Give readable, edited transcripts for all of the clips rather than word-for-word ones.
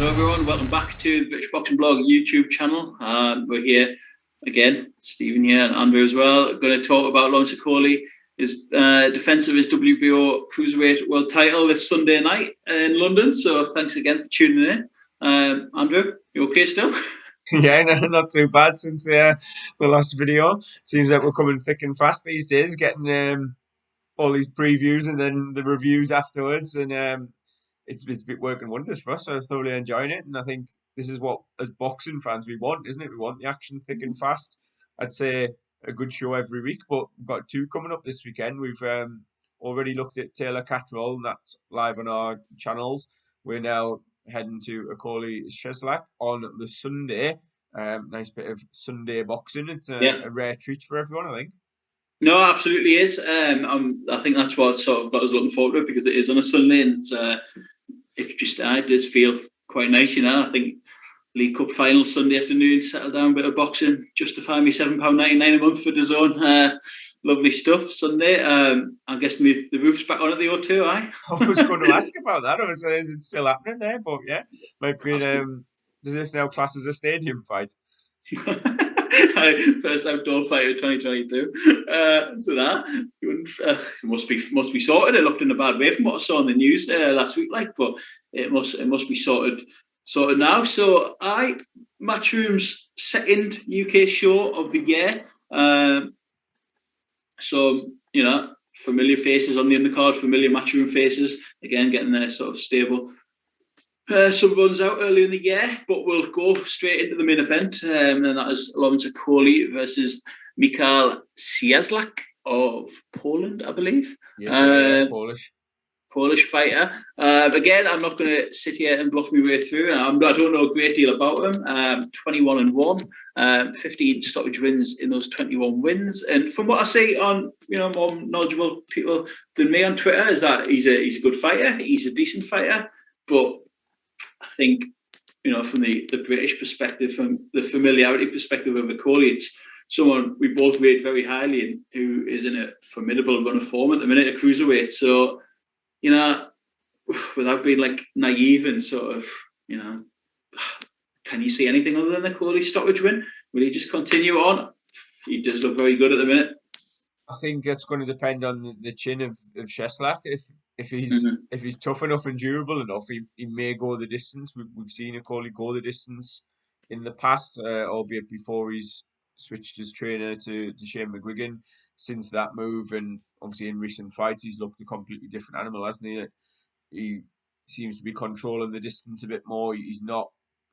Hello everyone, welcome back to the British Boxing Blog YouTube channel. We're here again, Stephen here and Andrew as well. We're going to talk about Lawrence Okolie, his defence of his WBO Cruiserweight world title this Sunday night in London. So thanks again for tuning in. Andrew, you okay still? Yeah, no, not too bad since the last video. Seems like we're coming thick and fast these days, getting all these previews and then the reviews afterwards, and it's been working wonders for us. So I'm thoroughly enjoying it, and I think this is what, as boxing fans, we want, isn't it? We want the action thick and fast. I'd say a good show every week, but we've got two coming up this weekend. We've already looked at Taylor Catterall, and that's live on our channels. We're now heading to Okolie Cieslak on the Sunday. Nice bit of Sunday boxing. It's a rare treat for everyone, I think. No, absolutely is. I think that's what sort of got us looking forward to it, because it is on a Sunday, and it does feel quite nice, you know. I think League Cup final Sunday afternoon, settle down, a bit of boxing, justify me £7.99 a month for DAZN. Lovely stuff. Sunday. I'm guessing the roof's back on at the O2, aye? I was going to ask about that. Is it still happening there? But yeah, might be. Does this now class as a stadium fight? First outdoor fight of 2022. So that must be sorted. It looked in a bad way from what I saw on the news last week, but it must be sorted now. So Matchroom's second UK show of the year. So familiar faces on the undercard, familiar Matchroom faces again, getting their sort of stable. Some runs out early in the year, but we'll go straight into the main event, and that is Lawrence Okolie versus Michal Cieslak of Poland, I believe. Yes, Polish fighter. Again, I'm not going to sit here and bluff my way through. I don't know a great deal about him. 21-1, 15 stoppage wins in those 21 wins. And from what I see on more knowledgeable people than me on Twitter, is that he's a good fighter. He's a decent fighter, but I think, from the British perspective, from the familiarity perspective of Okolie, it's someone we both rate very highly and who is in a formidable run of form at the minute, a cruiserweight. So, without being naive and sort of, can you see anything other than Okolie stoppage win? Will he just continue on? He does look very good at the minute. I think it's going to depend on the chin of Cieslak. If he's tough enough and durable enough, he may go the distance. We've seen Okolie go the distance in the past, albeit before he's switched his trainer to Shane McGuigan. Since that move, and obviously in recent fights, he's looked a completely different animal, hasn't he? He seems to be controlling the distance a bit more. He's not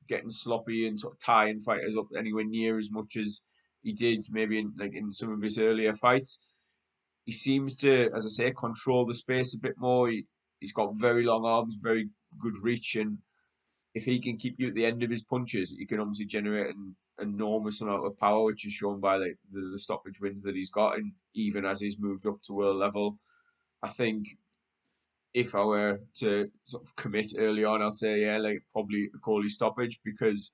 getting sloppy and sort of tying fighters up anywhere near as much as he did maybe in some of his earlier fights. He seems to, as I say, control the space a bit more. He's got very long arms, very good reach, and if he can keep you at the end of his punches, he can obviously generate an enormous amount of power, which is shown by the stoppage wins that he's got, and even as he's moved up to world level. I think if I were to sort of commit early on, I'll say probably Okolie stoppage, because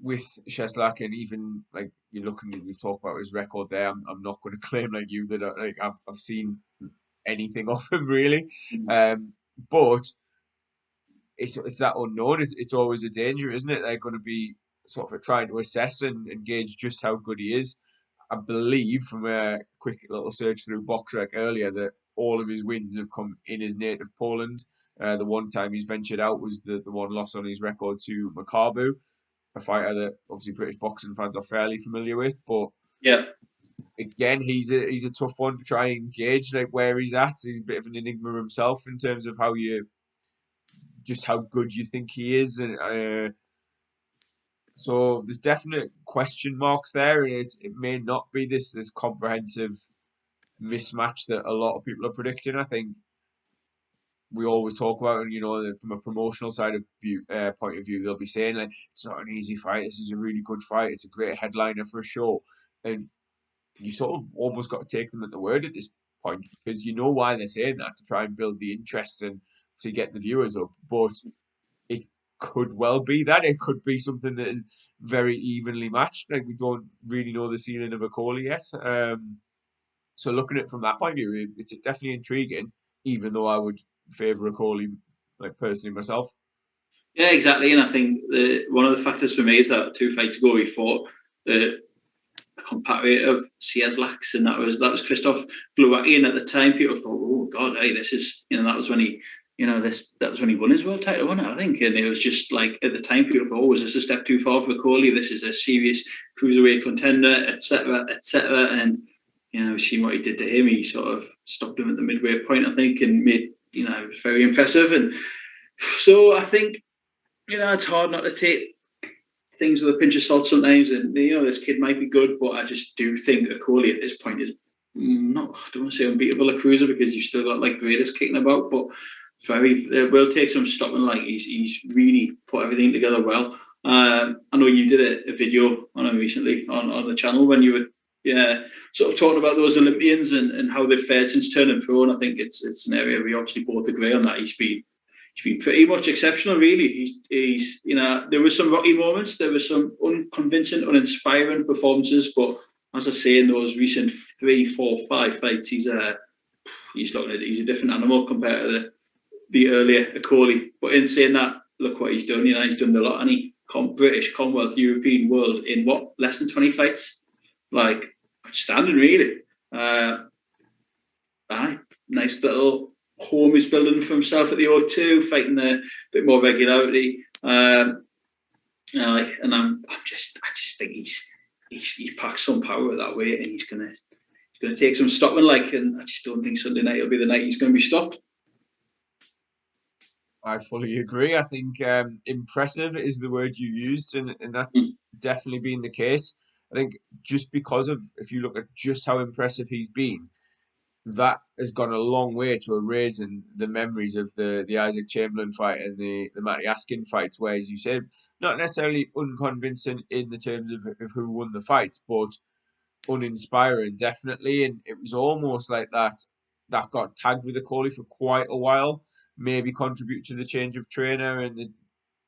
with Cieslak, and even you're looking, we've talked about his record there. I'm not going to claim like you that I've seen anything of him really, but it's that unknown. It's always a danger, isn't it? They're going to be sort of trying to assess and gauge just how good he is. I believe from a quick little search through BoxRec earlier that all of his wins have come in his native Poland. The one time he's ventured out was the one loss on his record to Makabu, a fighter that obviously British boxing fans are fairly familiar with. But yeah, again, he's a tough one to try and gauge where he's at. He's a bit of an enigma himself in terms of how good you think he is, and so there's definite question marks there. It may not be this comprehensive mismatch that a lot of people are predicting. I think we always talk about, and from a promotional side of point of view, they'll be saying it's not an easy fight. This is a really good fight. It's a great headliner for a show, and you sort of almost got to take them at the word at this point, because you know why they're saying that, to try and build the interest and to get the viewers up. But it could well be that it could be something that is very evenly matched. We don't really know the ceiling of Okolie yet. So looking at it from that point of view, it's definitely intriguing, even though I would favour Okolie, personally myself. Yeah, exactly. And I think one of the factors for me is that 2 fights ago he fought the compatriot of Cieslak's, and that was Christoph Glowacki. And at the time, people thought, "Oh God, hey, this is that was when he." That was when he won his world title, wasn't it? I think, and it was just like at the time, people thought, "Oh, is this a step too far for Okolie? This is a serious cruiserweight contender, etc., etc." And we've seen what he did to him. He sort of stopped him at the midway point, I think, and made it was very impressive. And so I think it's hard not to take things with a pinch of salt sometimes. And this kid might be good, but I just do think Okolie at this point is not. I don't want to say unbeatable a cruiser because you've still got like greatest kicking about, but very will take some stopping. Like he's really put everything together well. I know you did a video on him recently on the channel when you were sort of talking about those Olympians and how they've fared since turning pro. And I think it's an area we obviously both agree on that he's been pretty much exceptional, really. He's there were some rocky moments, there were some unconvincing, uninspiring performances, but as I say, in those recent 3, 4, 5 fights, he's looking at he's a different animal compared to the earlier Okolie. But in saying that, look what he's done. He's done a lot, and British, Commonwealth, European, world in what, less than 20 fights? Like outstanding, really. Nice little home he's building for himself at the O2, fighting a bit more regularity. And I just think he's packed some power at that weight, and he's gonna take some stopping. And I just don't think Sunday night will be the night he's going to be stopped. I fully agree. I think impressive is the word you used, and that's definitely been the case. I think just because of, if you look at just how impressive he's been, that has gone a long way to erasing the memories of the Isaac Chamberlain fight and the Matty Askin fights, where, as you said, not necessarily unconvincing in the terms of who won the fight, but uninspiring, definitely. And it was almost like that got tagged with Okolie for quite a while, maybe contribute to the change of trainer and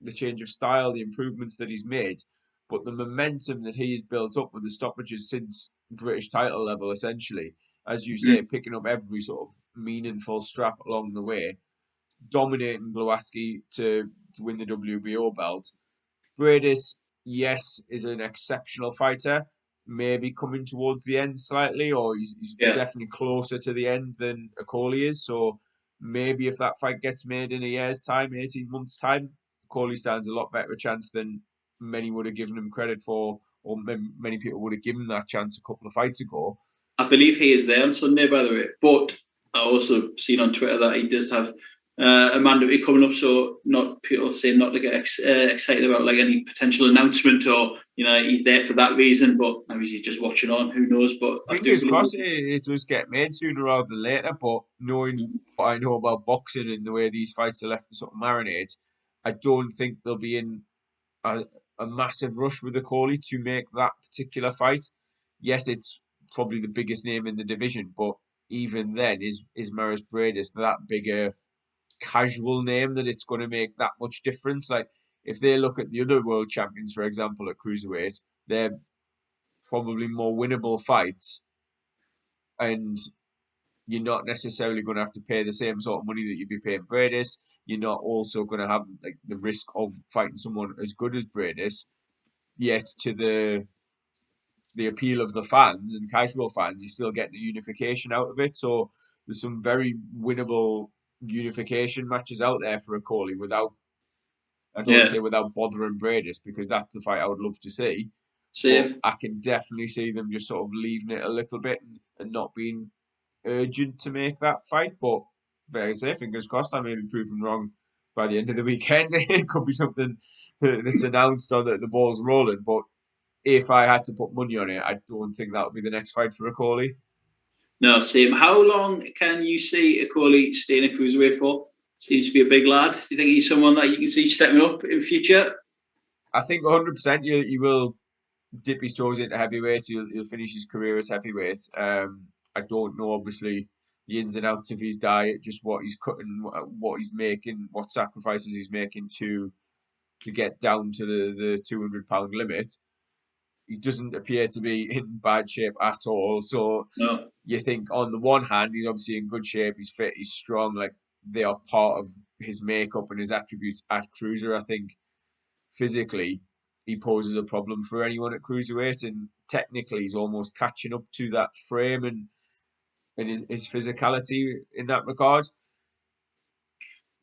the change of style, the improvements that he's made. But the momentum that he's built up with the stoppages since British title level, essentially, as you say, picking up every sort of meaningful strap along the way, dominating Glowacki to win the WBO belt. Bradis, yes, is an exceptional fighter, maybe coming towards the end slightly, or he's definitely closer to the end than Okolie is. So maybe if that fight gets made in a year's time, 18 months' time, Okolie stands a lot better a chance than many would have given him credit for, or many people would have given that chance a couple of fights ago. I believe he is there on Sunday, by the way. But I also seen on Twitter that he does have a mandatory coming up, so not people saying not to get excited about like any potential announcement or he's there for that reason. But maybe he's just watching on. Who knows? But fingers crossed it does get made sooner rather than later. But knowing what I know about boxing and the way these fights are left to sort of marinate, I don't think they'll be in a massive rush with Okolie to make that particular fight. Yes, it's probably the biggest name in the division, but even then, is Maris Bradis that bigger casual name that it's going to make that much difference? Like, if they look at the other world champions, for example, at Cruiserweight, they're probably more winnable fights, and you're not necessarily going to have to pay the same sort of money that you'd be paying Bradis. You're not also going to have like the risk of fighting someone as good as Bradis. Yet to the appeal of the fans and casual fans, you're still getting a unification out of it. So there's some very winnable unification matches out there for Okolie without, I don't want to say without bothering Bradis, because that's the fight I would love to see. Same. But I can definitely see them just sort of leaving it a little bit and not being urgent to make that fight. But very safe, fingers crossed, I may be proven wrong by the end of the weekend. It could be something that's announced or that the ball's rolling. But if I had to put money on it, I don't think that would be the next fight for Okolie. No, same. How long can you see Okolie staying a cruiserweight for? Seems to be a big lad. Do you think he's someone that you can see stepping up in future? I think 100% you will dip his toes into heavyweight. He'll finish his career as heavyweight. I don't know, obviously, the ins and outs of his diet, just what he's cutting, what he's making, what sacrifices he's making to get down to the 200-pound limit. He doesn't appear to be in bad shape at all. So No. you think, on the one hand, he's obviously in good shape, he's fit, he's strong. Like, they are part of his makeup and his attributes at cruiser. I think physically he poses a problem for anyone at cruiserweight, and technically he's almost catching up to that frame and his physicality in that regard.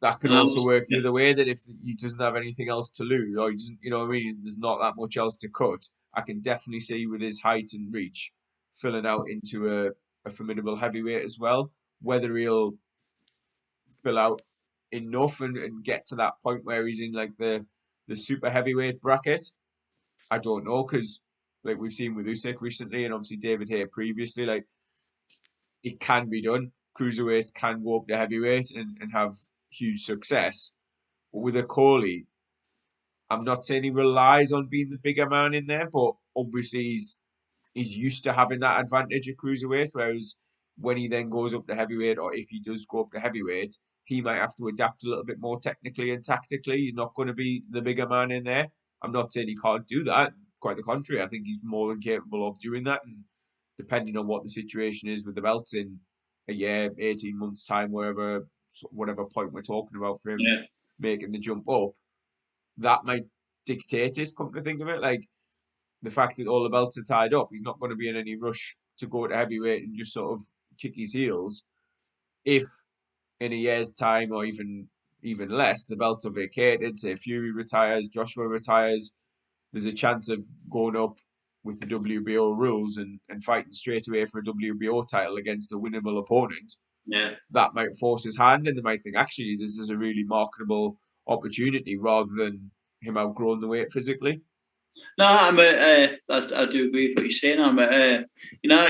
That can also work the other way, that if he doesn't have anything else to lose, or he doesn't, you know what I mean, there's not that much else to cut. I can definitely see with his height and reach filling out into a formidable heavyweight as well. Whether he'll fill out enough and get to that point where he's in like the super heavyweight bracket, I don't know, because like we've seen with Usyk recently, and obviously David Haye previously, like it can be done. Cruiserweights can go up to heavyweight and have huge success. But with Okolie, I'm not saying he relies on being the bigger man in there, but obviously he's used to having that advantage at cruiserweight, whereas when he then goes up to heavyweight, or if he does go up to heavyweight, he might have to adapt a little bit more technically and tactically. He's not going to be the bigger man in there. I'm not saying he can't do that. Quite the contrary, I think he's more than capable of doing that. And depending on what the situation is with the belts in a year, 18 months' time, whatever point we're talking about for him making the jump up, that might dictate it, come to think of it. Like, the fact that all the belts are tied up, he's not going to be in any rush to go to heavyweight and just sort of kick his heels. If in a year's time, or even less, the belts are vacated, say Fury retires, Joshua retires, there's a chance of going up with the WBO rules and fighting straight away for a WBO title against a winnable opponent. Yeah. That might force his hand, and they might think, actually, this is a really marketable opportunity, rather than him outgrowing the weight physically. No, I do agree with what you're saying.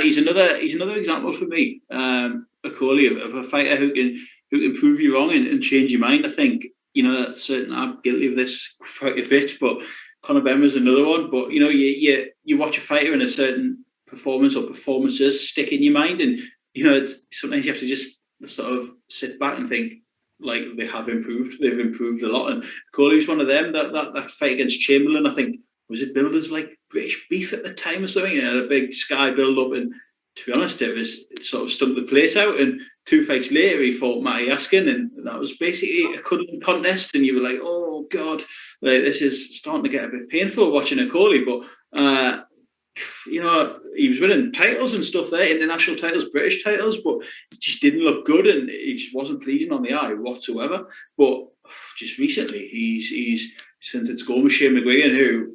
He's another example for me, Okolie, of a fighter who can prove you wrong and change your mind. I think that's certain. I'm guilty of this quite a bit, but Conor Ben's another one. But you watch a fighter and a certain performance or performances stick in your mind, and sometimes you have to just sort of sit back and think, like, they have improved. They've improved a lot, and Okolie's one of them. That fight against Chamberlain, I think, was it billed as like British beef at the time or something? It had a big Sky build up, and to be honest, it sort of stumped the place out. And 2 fights later, he fought Matty Askin, and that was basically a cuddling contest. And you were like, "Oh God, like, this is starting to get a bit painful watching Okolie." But he was winning titles and stuff there, international titles, British titles, but it just didn't look good, and it just wasn't pleasing on the eye whatsoever. But just recently, he's since it's gone with Shane McGuigan, who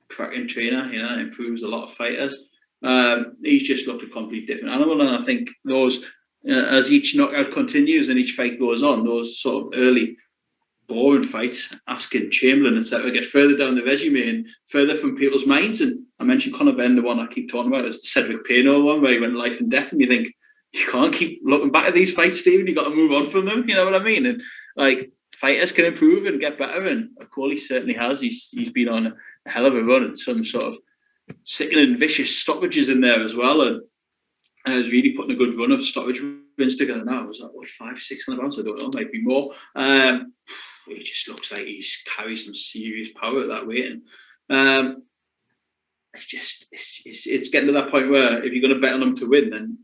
cracking trainer, improves a lot of fighters. He's just looked a completely different animal, and I think those, as each knockout continues and each fight goes on, those sort of early boring fights, Askin, Chamberlain, etc., get further down the resume and further from people's minds. And I mentioned Conor Ben, the one I keep talking about, is the Cedric Payno one, where he went life and death, and you think, you can't keep looking back at these fights, Stephen. You got to move on from them. You know what I mean? And like, fighters can improve and get better, and Okolie certainly has. He's been on a hell of a run, and some sort of sickening, vicious stoppages in there as well, and has really putting a good run of stoppage wins together now. Was that 5, 6 in the bounce? I don't know, maybe more. He just looks like he's carries some serious power at that weight, and it's getting to that point where if you're going to bet on him to win, then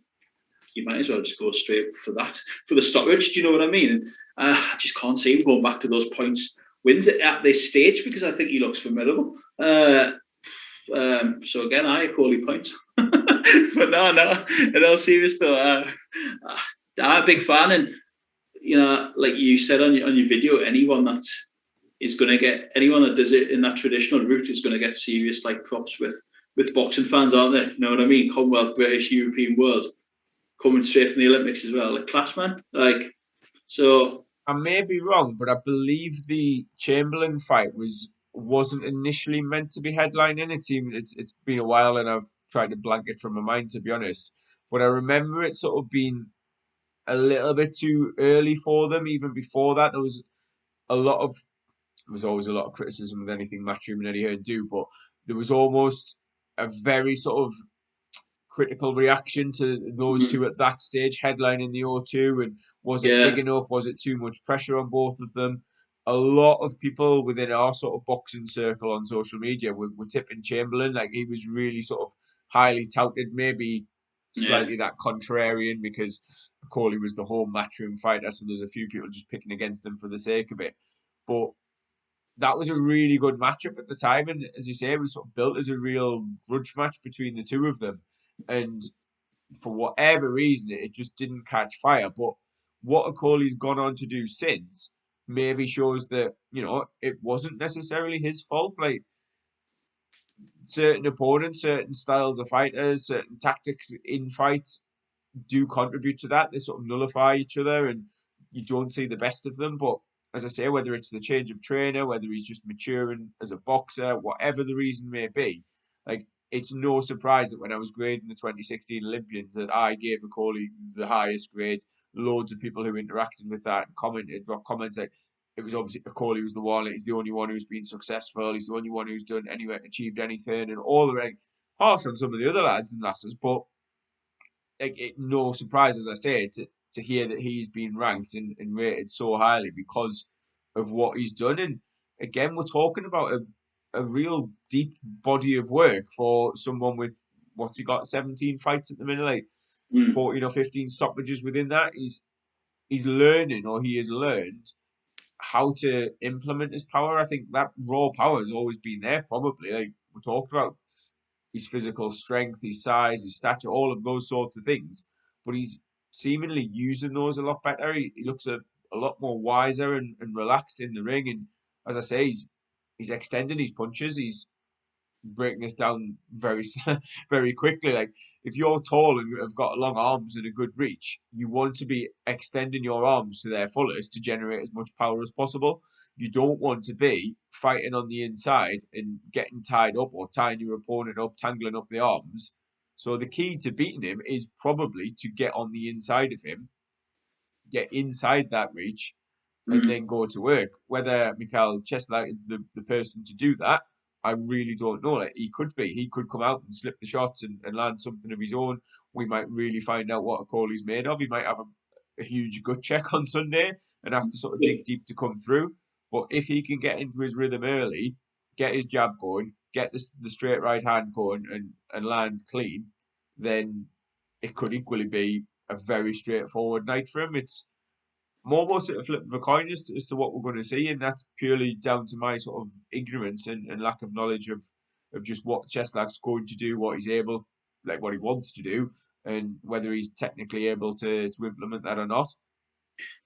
you might as well just go straight for the stoppage. Do you know what I mean? And I just can't see him going back to those points wins at this stage, because I think he looks formidable. So again, I Okolie points. But no, in all seriousness though, I'm a big fan, and like you said on your video, anyone that does it in that traditional route is going to get serious like props with boxing fans, aren't they? You know what I mean? Commonwealth, British, European, world, coming straight from the Olympics as well, like class, man. Like, so I may be wrong, but I believe the Chamberlain fight wasn't initially meant to be headlining. It's been a while, and I've tried to blank it from my mind, to be honest. But I remember it sort of being a little bit too early for them. Even before that, there was always a lot of criticism with anything Matchroom and Eddie Hearn do, but there was almost a very sort of critical reaction to those two at that stage, headlining the O2, and was it big enough? Was it too much pressure on both of them? A lot of people within our sort of boxing circle on social media were tipping Chamberlain, like he was really sort of highly touted, maybe slightly that contrarian because Okolie was the home Matchroom fighter, so there's a few people just picking against him for the sake of it. But that was a really good matchup at the time, and as you say, it was sort of built as a real grudge match between the two of them. And for whatever reason, it just didn't catch fire. But what Okolie's gone on to do since maybe shows that, it wasn't necessarily his fault. Like, certain opponents, certain styles of fighters, certain tactics in fights do contribute to that. They sort of nullify each other and you don't see the best of them. But as I say, whether it's the change of trainer, whether he's just maturing as a boxer, whatever the reason may be, like, it's no surprise that when I was grading the 2016 Olympians that I gave Okolie the highest grade. Loads of people who interacted with that commented, dropped comments like, it was obviously Okolie was the one. He's the only one who's been successful. He's the only one who's done anywhere, achieved anything, and all the harsh on some of the other lads and lasses. But no surprise, as I say, to hear that he's been ranked and rated so highly because of what he's done. And again, we're talking about a real deep body of work for someone with what's he got, 17 fights at the minute, like 14 or 15 stoppages within that. He's learning, or he has learned how to implement his power. I think that raw power has always been there, probably. Like we talked about, his physical strength, his size, his stature, all of those sorts of things. But he's seemingly using those a lot better. He looks a lot more wiser and relaxed in the ring. And as I say, he's extending his punches. He's breaking this down very very quickly. Like, if you're tall and have got long arms and a good reach, you want to be extending your arms to their fullest to generate as much power as possible. You don't want to be fighting on the inside and getting tied up or tying your opponent up, tangling up the arms. So the key to beating him is probably to get on the inside of him, get inside that reach, and then go to work. Whether Michal Cieslak is the person to do that, I really don't know. Like, he could be. He could come out and slip the shots and land something of his own. We might really find out what Okolie's made of. He might have a huge gut check on Sunday and have to sort of dig deep to come through. But if he can get into his rhythm early, get his jab going, get the straight right hand going and land clean, then it could equally be a very straightforward night for him. It's more sort of flip of a coin as to what we're going to see, and that's purely down to my sort of ignorance and lack of knowledge of just what Cieslak's going to do, what he's able, like what he wants to do, and whether he's technically able to implement that or not.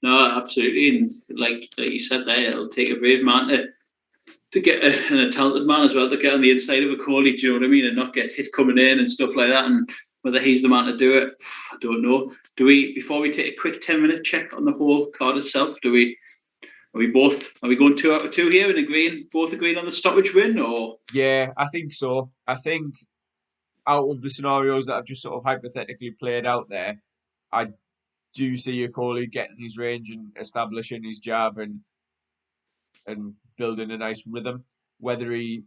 No, absolutely, and like you said there, it'll take a brave man to get and a talented man as well to get on the inside of Okolie, do you know what I mean, and not get hit coming in and stuff like that. And whether he's the man to do it, I don't know. Before we take a quick 10-minute check on the whole card itself, are we going 2 out of 2 here and both agreeing on the stoppage win, or? Yeah, I think so. I think out of the scenarios that I've just sort of hypothetically played out there, I do see Okolie getting his range and establishing his jab and building a nice rhythm. Whether he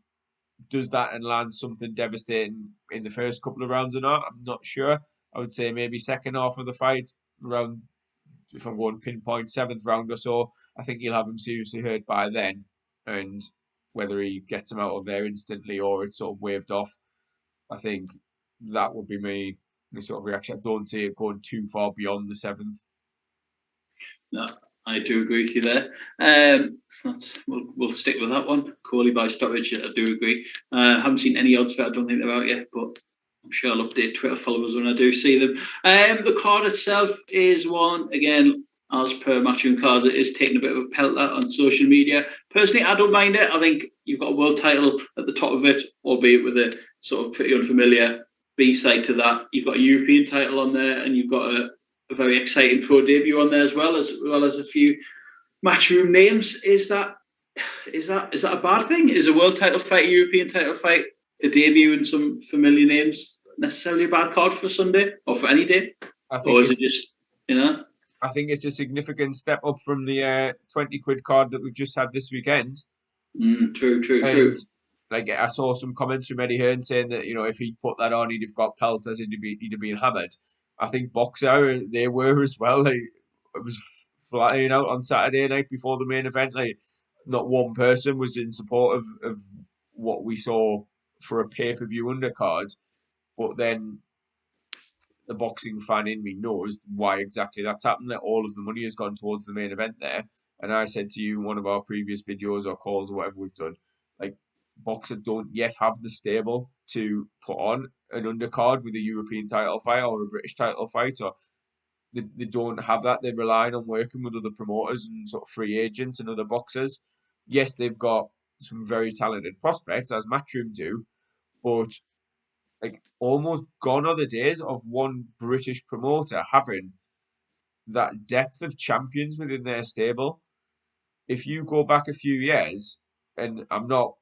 does that and lands something devastating in the first couple of rounds or not, I'm not sure. I would say maybe second half of the fight, around, if I'm going pinpoint, 7th round or so, I think he'll have him seriously hurt by then. And whether he gets him out of there instantly or it's sort of waved off, I think that would be my sort of reaction. I don't see it going too far beyond the 7th. No, I do agree with you there. We'll stick with that one. Okolie by stoppage, I do agree. Haven't seen any odds for it, I don't think they're out yet, but I'm sure I'll update Twitter followers when I do see them. The card itself is one, again, as per Matchroom cards, it is taking a bit of a pelter on social media. Personally, I don't mind it. I think you've got a world title at the top of it, albeit with a sort of pretty unfamiliar B-side to that. You've got a European title on there, and you've got a very exciting pro debut on there as well as a few Matchroom names. Is that a bad thing? Is a world title fight, a European title fight, a debut and some familiar names necessarily a bad card for Sunday or for any day? Or is it just, I think it's a significant step up from the 20 quid card that we've just had this weekend. True. Like, I saw some comments from Eddie Hearn saying that, if he'd put that on, he'd have got pelters, he'd have been hammered. I think Boxer, they were as well. Like, it was flying out on Saturday night before the main event. Like, not one person was in support of what we saw for a pay-per-view undercard. But then the boxing fan in me knows why exactly that's happened. That all of the money has gone towards the main event there. And I said to you in one of our previous videos or calls or whatever we've done, like, boxers don't yet have the stable to put on an undercard with a European title fight or a British title fight, or they don't have that. They're relying on working with other promoters and sort of free agents and other boxers. Yes, they've got some very talented prospects, as Matchroom do, but like, almost gone are the days of one British promoter having that depth of champions within their stable. If you go back a few years, and I'm not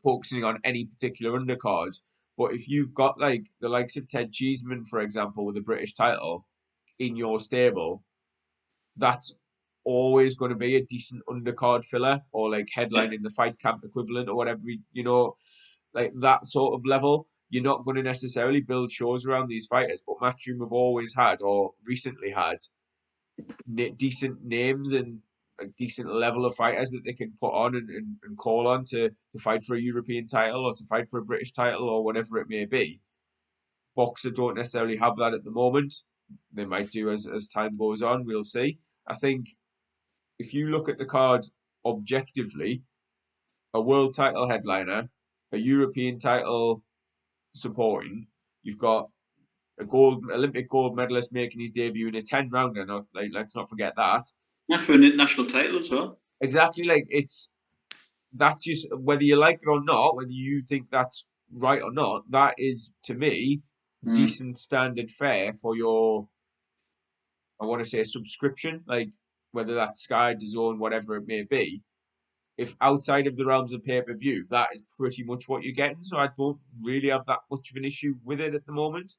focusing on any particular undercard, but if you've got like the likes of Ted Cheeseman, for example, with a British title in your stable, that's always going to be a decent undercard filler or like headline in the fight camp equivalent or whatever, like that sort of level. You're not going to necessarily build shows around these fighters, but Matchroom have always had, or recently had, decent names and a decent level of fighters that they can put on and call on to fight for a European title or to fight for a British title or whatever it may be. Boxer don't necessarily have that at the moment. They might do as time goes on. We'll see. I think if you look at the card objectively, a world title headliner, a European title supporting, you've got a Olympic gold medalist making his debut in a 10-rounder. Not like, let's not forget that. Not for an international title as well. Exactly, like that's just, whether you like it or not, whether you think that's right or not, that is, to me, decent standard fare for your, I want to say, subscription, like whether that's Sky, DAZN, whatever it may be. If outside of the realms of pay-per-view, that is pretty much what you're getting. So I don't really have that much of an issue with it at the moment.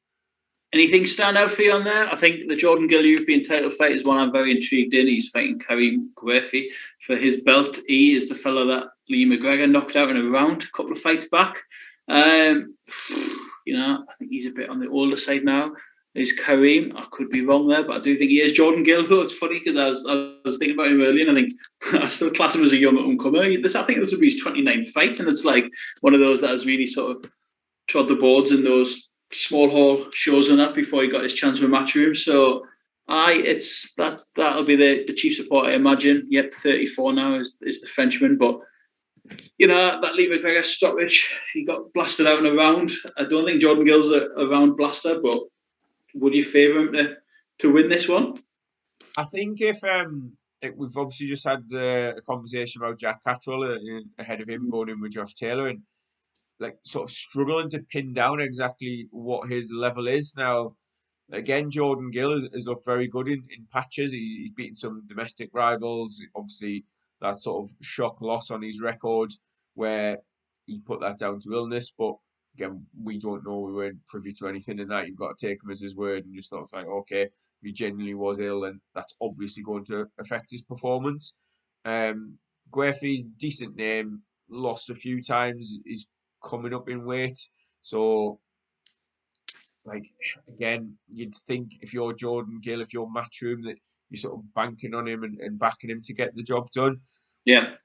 Anything stand out for you on there? I think the Jordan Gill European title fight is one I'm very intrigued in. He's fighting Karim Guefi for his belt. He is the fellow that Lee McGregor knocked out in a round a couple of fights back. I think he's a bit on the older side now. Is Karim? I could be wrong there, but I do think he is. Jordan Gill, though, it's funny because I was thinking about him earlier, and I think I still class him as a young up-and-comer. I think this will be his 29th fight, and it's like one of those that has really sort of trod the boards in those small hall shows and that before he got his chance with Matchroom. So that'll be the chief support, I imagine. Yep, 34 now is the Frenchman, but that Lee McGregor stoppage, he got blasted out in a round. I don't think Jordan Gill's a round blaster, but would you favour him to win this one? I think if we've obviously just had a conversation about Jack Catterall ahead of him going in with Josh Taylor, and like sort of struggling to pin down exactly what his level is now. Again, Jordan Gill has looked very good in patches. He's beaten some domestic rivals. Obviously, that sort of shock loss on his record where he put that down to illness. But again, we don't know. We weren't privy to anything in that. You've got to take him as his word and just sort of think, okay, if he genuinely was ill, then that's obviously going to affect his performance. Guefi's decent name, lost a few times. He's coming up in weight, so like, again, you'd think if you're Jordan Gill, if you're Matchroom, that you're sort of banking on him and backing him to get the job done. Yeah.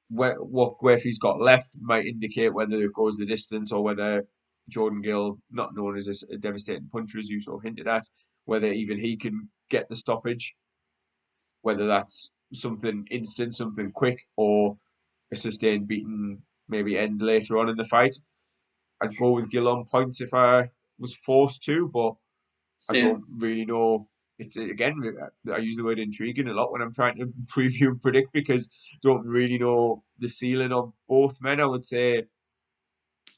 What Guefi's got left might indicate whether it goes the distance or whether Jordan Gill, not known as a devastating puncher, as you sort of hinted at, whether even he can get the stoppage, whether that's something instant, something quick, or a sustained beating maybe ends later on in the fight. I'd go with Gill on points if I was forced to, but I don't really know. It's, again, I use the word intriguing a lot when I'm trying to preview and predict because I don't really know the ceiling of both men. I would say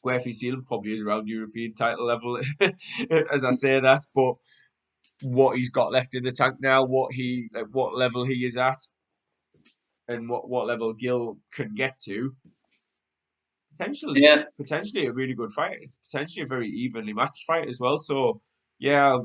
Guefi's ceiling probably is around European title level, as I say that, but what he's got left in the tank now, what level he is at, and what level Gill can get to. Potentially a really good fight. Potentially a very evenly matched fight as well. So, yeah,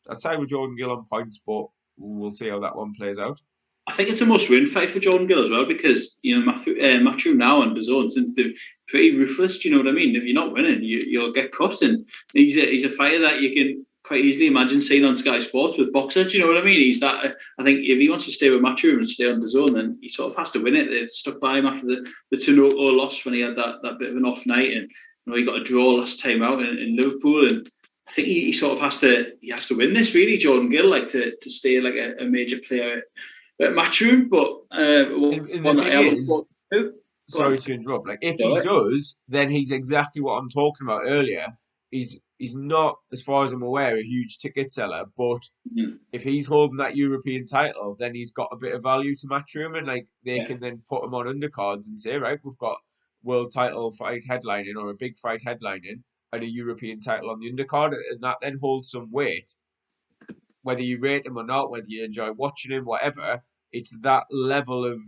I'd side with Jordan Gill on points, but we'll see how that one plays out. I think it's a must-win fight for Jordan Gill as well because, Matchroom now and DAZN, since they're pretty ruthless, do you know what I mean? If you're not winning, you'll get cut. And he's a fighter that you can quite easily imagine seeing on Sky Sports with Boxer, do you know what I mean? He's that. I think if he wants to stay with Matchroom and stay on DAZN, then he sort of has to win it. They stuck by him after the Tinoco loss when he had that bit of an off night, and he got a draw last time out in Liverpool, and I think he sort of has to win this, really, Jordan Gill, like to stay like a major player at Matchroom. But And the one that thing I am looking is, forward to. Go sorry on. to interrupt. Like, if he Sorry. does, then he's exactly what I'm talking about earlier. He's not, as far as I'm aware, a huge ticket seller, but Mhm. if he's holding that European title, then he's got a bit of value to Matchroom, and like they Yeah. can then put him on undercards and say, right, we've got world title fight headlining or a big fight headlining and a European title on the undercard, and that then holds some weight. Whether you rate him or not, whether you enjoy watching him, whatever, it's that level of,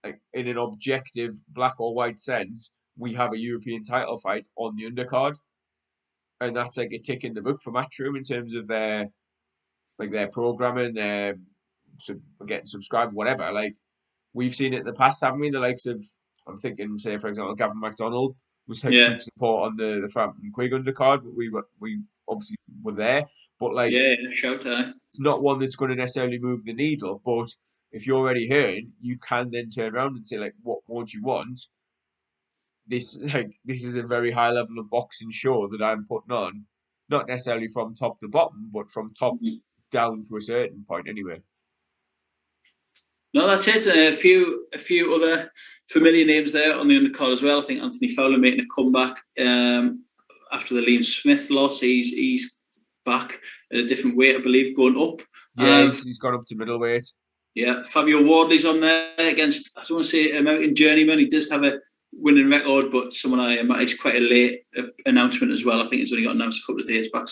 like, in an objective black or white sense, we have a European title fight on the undercard, and that's like a tick in the book for Matchroom in terms of their programming, their getting subscribed, whatever. Like, we've seen it in the past, haven't we? The likes of, I'm thinking, say for example, Gavin McDonald was like Yeah. chief support on the Frampton Quig undercard, but we obviously were there, but like, Yeah. Shout out. it's not one that's going to necessarily move the needle. But if you're already hearing, you can then turn around and say, like, what more do you want? This is a very high level of boxing show that I'm putting on, not necessarily from top to bottom, but from top Mhm. down to a certain point anyway. No, that's it. A few other familiar names there on the undercard as well. I think Anthony Fowler making a comeback after the Liam Smith loss. He's back at a different weight, I believe, going up. Yeah, he's gone up to middleweight. Yeah, Fabio Wardley's on there against, I don't want to say American journeyman. He does have a winning record, but it's quite a late announcement as well. I think it's only got announced a couple of days back.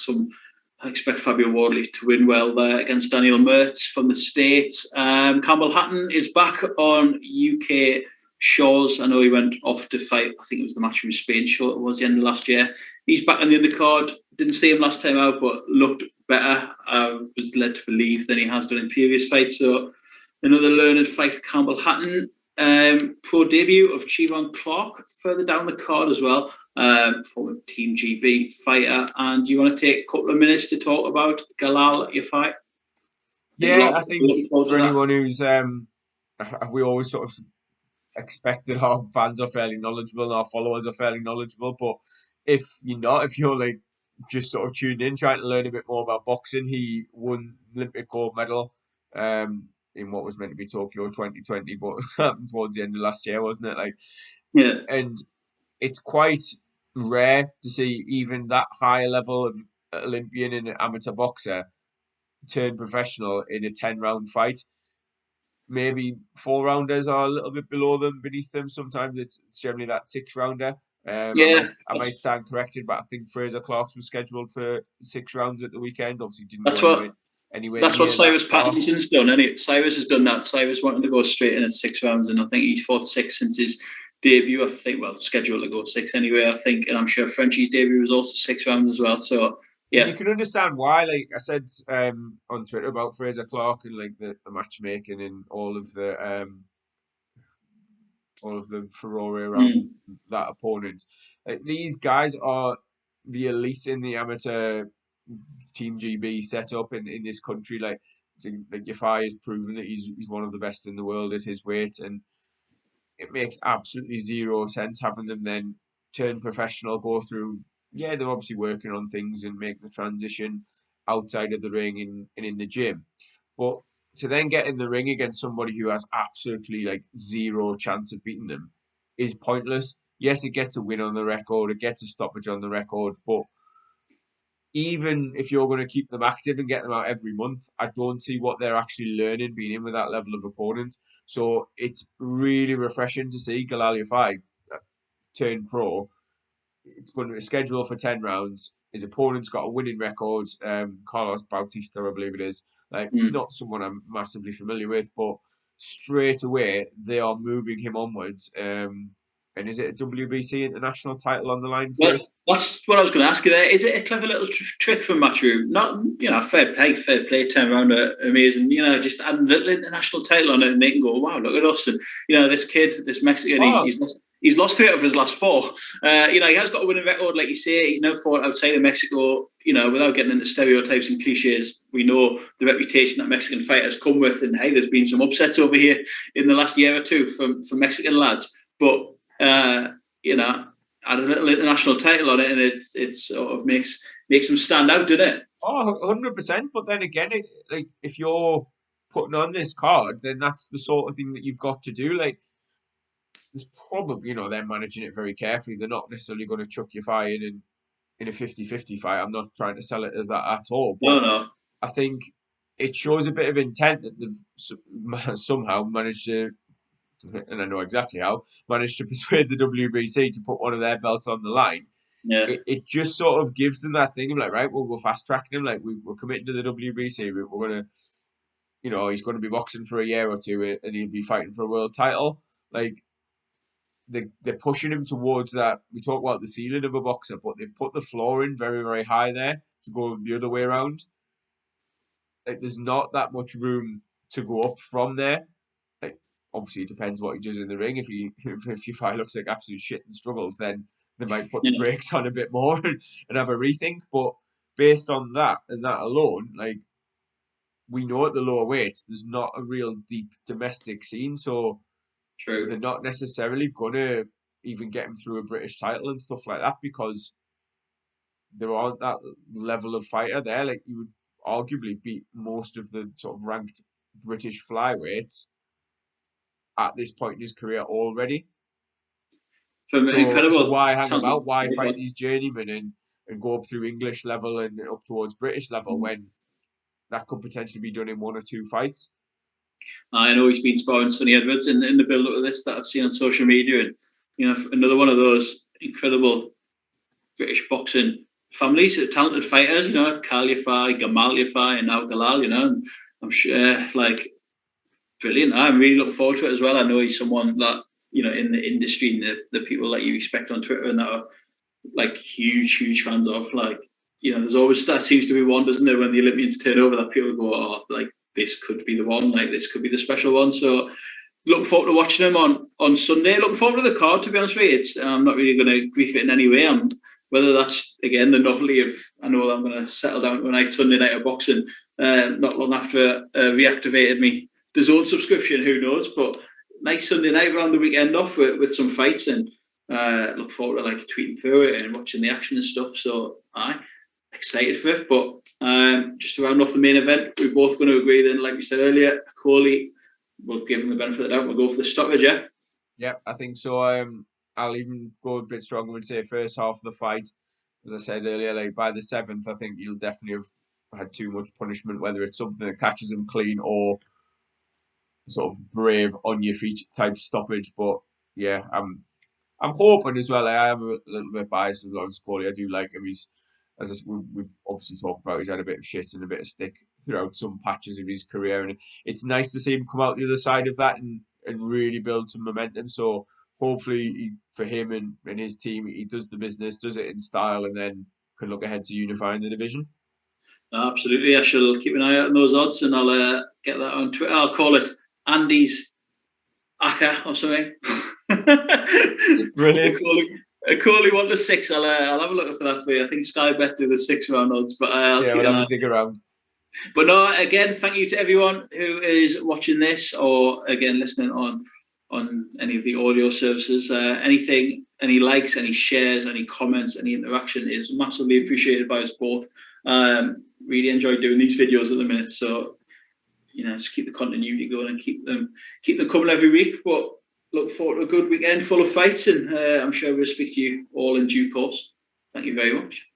I expect Fabio Wardley to win well there against Daniel Mertz from the States. Campbell Hatton is back on UK shores. I know he went off to fight, I think it was the Matchroom Spain show it was the end of last year. He's back on the undercard. Didn't see him last time out, but looked better. I was led to believe than he has done in previous fights. So another learned fighter, Campbell Hatton. Pro debut of Chivon Clark further down the card as well. Former Team GB fighter. And do you want to take a couple of minutes to talk about Galal Yafai? Yeah, I think for anyone who's we always sort of expect that our fans are fairly knowledgeable and our followers are fairly knowledgeable, but if you're like just sort of tuned in trying to learn a bit more about boxing, he won Olympic gold medal in what was meant to be Tokyo 2020, but happened towards the end of last year, wasn't it? Like, yeah, and it's quite rare to see even that high level of Olympian and amateur boxer turn professional in a 10-round fight. Maybe 4-rounders are a little bit below them, beneath them. Sometimes it's generally that 6-rounder. yeah. I might stand corrected, but I think Fraser Clark's was scheduled for 6 rounds at the weekend. Obviously, didn't go anywhere That's what near that Cyrus far. Pattinson's done. Cyrus has done that. Cyrus wanted to go straight in at 6 rounds, and I think he's fought 6 since his debut. I think, well, scheduled to go 6 anyway. I think, and I'm sure Frenchie's debut was also 6 rounds as well. So yeah, You can understand why. Like I said on Twitter about Fraser Clark and like the matchmaking and all of the furore around that opponent. Like, these guys are the elite in the amateur Team GB setup in this country. Like Yafai has proven that he's one of the best in the world at his weight, and it makes absolutely zero sense having them then turn professional, go through. Yeah, they're obviously working on things and make the transition outside of the ring and in the gym, but to then get in the ring against somebody who has absolutely like zero chance of beating them is pointless. Yes, it gets a win on the record, it gets a stoppage on the record, but even if you're going to keep them active and get them out every month, I don't see what they're actually learning being in with that level of opponent. So it's really refreshing to see Galal Yafai turn pro. It's going to be scheduled for 10 rounds. His opponent's got a winning record, Carlos Bautista, I believe it is. Like, not someone I'm massively familiar with, but straight away they are moving him onwards. And is it a WBC international title on the line for it? That's what I was going to ask you there. Is it a clever little trick from Matchroom? Not, fair play, turn around, amazing. Just add a little international title on it, and they can go, wow, look at us. And this kid, this Mexican, he's lost 3 out of his last 4. He has got a winning record, like you say. He's now fought outside of Mexico. Without getting into stereotypes and cliches, we know the reputation that Mexican fighters come with. And hey, there's been some upsets over here in the last year or two from Mexican lads. But had a little international title on it, and it sort of makes him stand out, doesn't it? Oh, 100%. But then again, like if you're putting on this card, then that's the sort of thing that you've got to do. Like, there's probably, they're managing it very carefully. They're not necessarily going to chuck your fight in a 50-50 fight. I'm not trying to sell it as that at all. But No. I think it shows a bit of intent that they've somehow managed to, and I know exactly how, managed to persuade the WBC to put one of their belts on the line. Yeah. It just sort of gives them that thing of like, right, well, we're fast tracking him. Like, we're committed to the WBC. We're going to, he's going to be boxing for a year or two and he'll be fighting for a world title. Like, they're pushing him towards that. We talk about the ceiling of a boxer, but they put the floor in very, very high there to go the other way around. Like, there's not that much room to go up from there. Like, obviously, it depends what he does in the ring. If your fight looks like absolute shit and struggles, then they might put the brakes on a bit more and have a rethink. But based on that and that alone, like, we know at the lower weights, there's not a real deep domestic scene. So True. they're not necessarily going to even get him through a British title and stuff like that because there aren't that level of fighter there. Like, you would arguably beat most of the sort of ranked British flyweights at this point in his career already. So why hang him out? Why fight these journeymen and go up through English level and up towards British level when that could potentially be done in 1 or 2 fights? I know he's been sparring Sonny Edwards in the build-up of this that I've seen on social media, and another one of those incredible British boxing families, talented fighters. Galal Yafai, Galal Yafai, and now Galal. And I'm sure, like, brilliant. I'm really looking forward to it as well. I know he's someone that in the industry and the people that you respect on Twitter and that are like huge fans of. Like, there's always that seems to be one, doesn't there, when the Olympians turn over, that people go, oh, like, this could be the one, like this could be the special one. So looking forward to watching him on Sunday. Looking forward to the card, to be honest with you. I'm not really going to grief it in any way. Whether that's, again, the novelty of, I know I'm going to settle down to a nice Sunday night of boxing not long after reactivated me DAZN subscription, who knows, but nice Sunday night around the weekend off with some fights, and look forward to like tweeting through it and watching the action and stuff. So excited for it. But just to round off the main event, we're both going to agree then, like we said earlier, Okolie, we'll give him the benefit of the doubt. We'll go for the stoppage, yeah? Yeah, I think so. I'll even go a bit stronger and say first half of the fight. As I said earlier, like by the 7th, I think he'll definitely have had too much punishment, whether it's something that catches him clean or sort of brave on your feet type stoppage. But yeah, I'm hoping as well. I am a little bit biased with Lawrence Okolie. I do like him. He's, as we've obviously talked about, he's had a bit of shit and a bit of stick throughout some patches of his career, and it's nice to see him come out the other side of that and really build some momentum. So hopefully for him and his team, he does the business, does it in style, and then can look ahead to unifying the division. Absolutely. I shall keep an eye out on those odds, and I'll get that on Twitter. I'll call it Andy's Aka or something. Brilliant. Okolie 1-6. I'll have a look for that for you. I think Sky Bet do the 6-round odds, but we'll have a dig around. But no, again, thank you to everyone who is watching this or again listening on any of the audio services. Anything, any likes, any shares, any comments, any interaction is massively appreciated by us both. Really enjoy doing these videos at the minute, so just keep the continuity going and keep them coming every week. But look forward to a good weekend full of fights, and I'm sure we'll speak to you all in due course. Thank you very much.